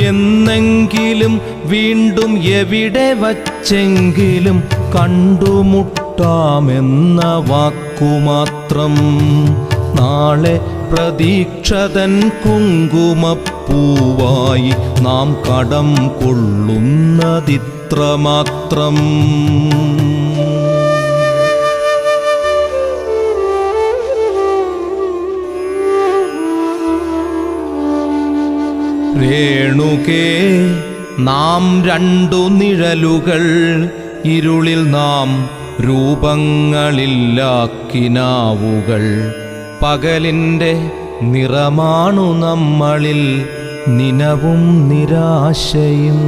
എന്നെങ്കിലും വീണ്ടും എവിടെ വച്ചെങ്കിലും കണ്ടുമുട്ടാമെന്ന വാക്കുമാത്രം. നാളെ പ്രതീക്ഷതൻ കുങ്കുമപ്പൂവായി നാം കടം കൊള്ളുന്നതിത്രമാത്രം. രേണുകേ, നാം രണ്ടു നിഴലുകൾ, ഇരുളിൽ നാം രൂപങ്ങളില്ലാക്കിനാവുകൾ. പകലിൻ്റെ നിറമാണു നമ്മളിൽ നിനവും നിരാശയും.